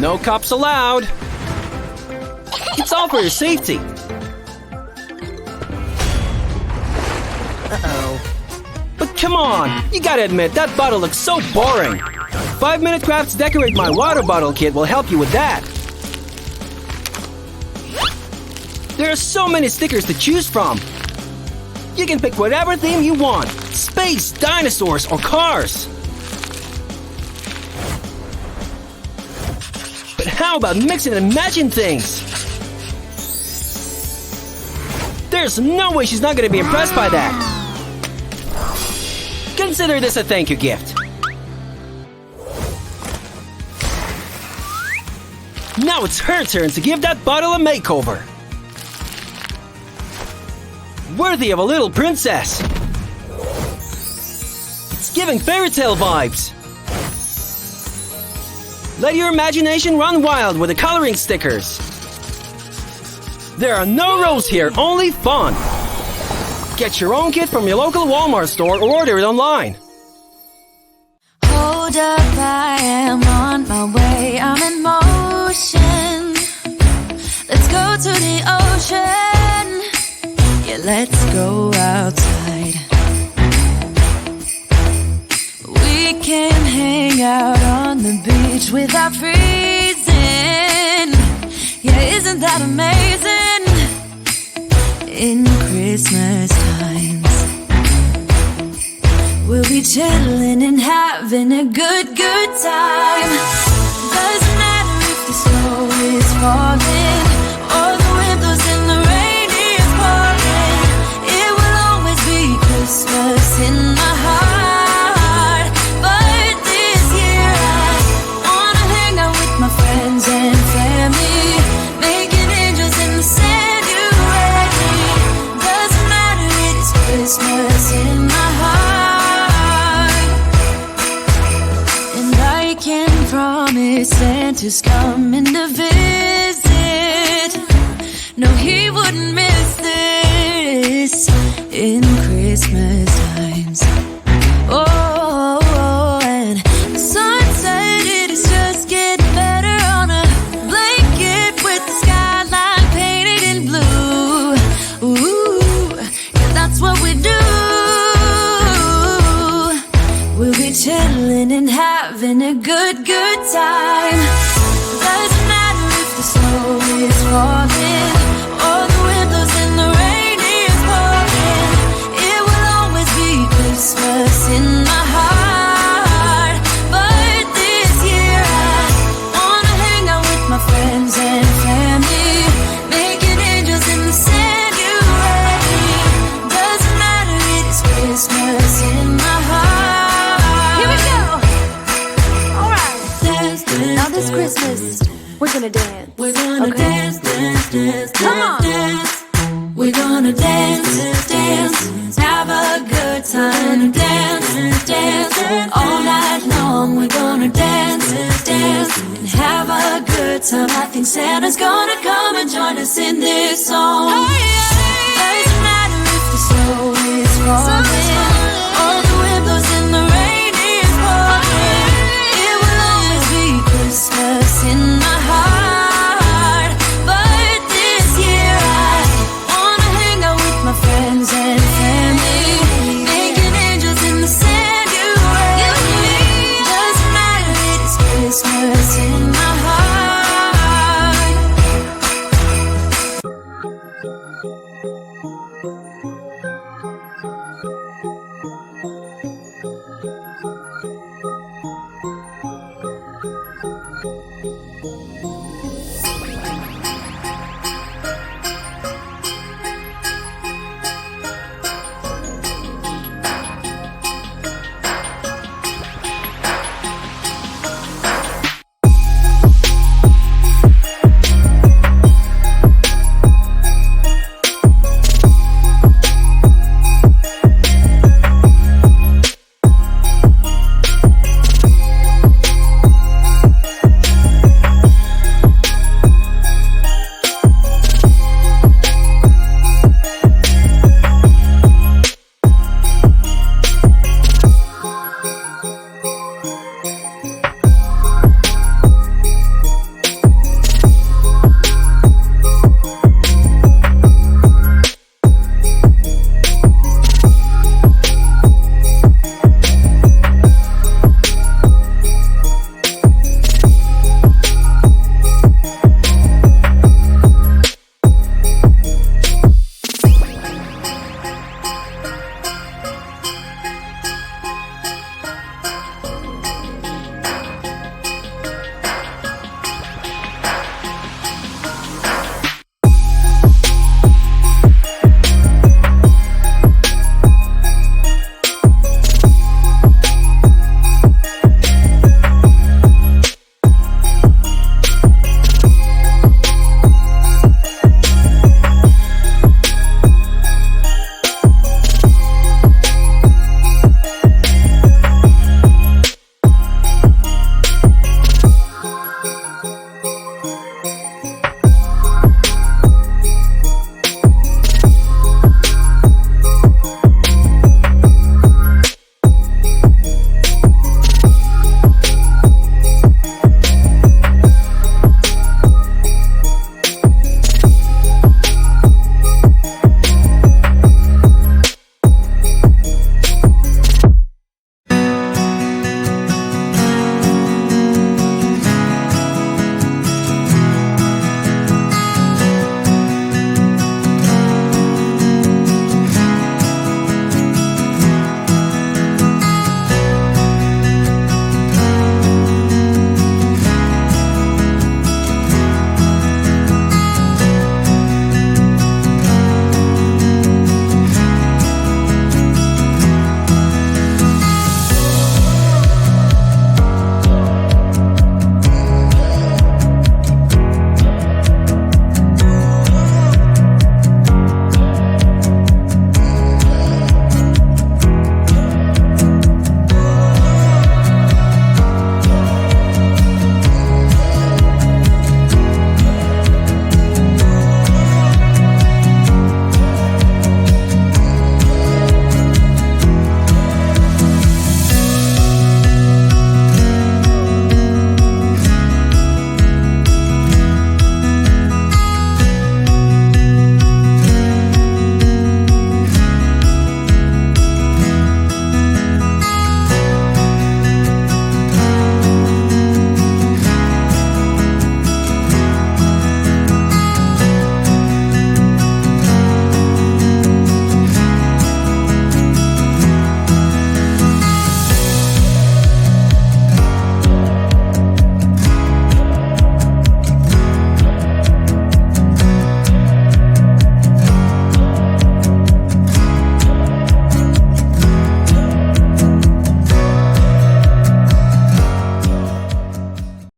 No cops allowed. It's all for your safety. Uh-oh. But come on, you gotta admit, that bottle looks so boring. 5-minute crafts decorate my water bottle kit will help you with that. There are so many stickers to choose from. You can pick whatever theme you want. Space, dinosaurs, or cars. But how about mixing and matching things? There's no way she's not gonna be impressed by that. Consider this a thank you gift. Now it's her turn to give that bottle a makeover. Worthy of a little princess. It's giving fairy tale vibes. Let your imagination run wild with the coloring stickers. There are no rules here, only fun. Get your own kit from your local Walmart store or order it online. Hold up, I am on my way, I'm in motion. Let's go to the ocean. Yeah, let's go outside. We can hang out on the beach without freezing. Yeah, isn't that amazing? In Christmas times, we'll be chilling and having a good time. Doesn't matter if the snow is falling or the wind blows and the rain is pouring. It will always be Christmas in my heart. But this year I wanna hang out with my friends and family, making angels in the sand. Christmas in my heart. And I can promise Santa's coming to visit. No, he wouldn't miss this in Christmas times. Oh, and the sun said it is just getting better on a blanket with the skyline painted in blue. Ooh, that's what we do. We'll be chilling and having a good time. Doesn't matter if the snow is falling or the wind blows and the rain is pouring. It will always be Christmas in my heart. But this year I wanna hang out with my friends and family, making angels in the sand. You ready? Doesn't matter, it is Christmas in my heart. Here we go. All right. Dance, dance, now this Christmas, we're gonna dance. We're gonna dance, dance, dance, come on. Dance. We're gonna dance, dance, have a good time. Dance, dance, all night long. We're gonna dance, dance, and have a good time. I think Santa's gonna come and join us in this song. Doesn't matter if the snow is falling or the wind blows and the rain is pouring. It will always be Christmas in my heart. But this year I wanna hang out with my friends and family, making angels in the sand. You ready? Doesn't matter, it is Christmas in my heart.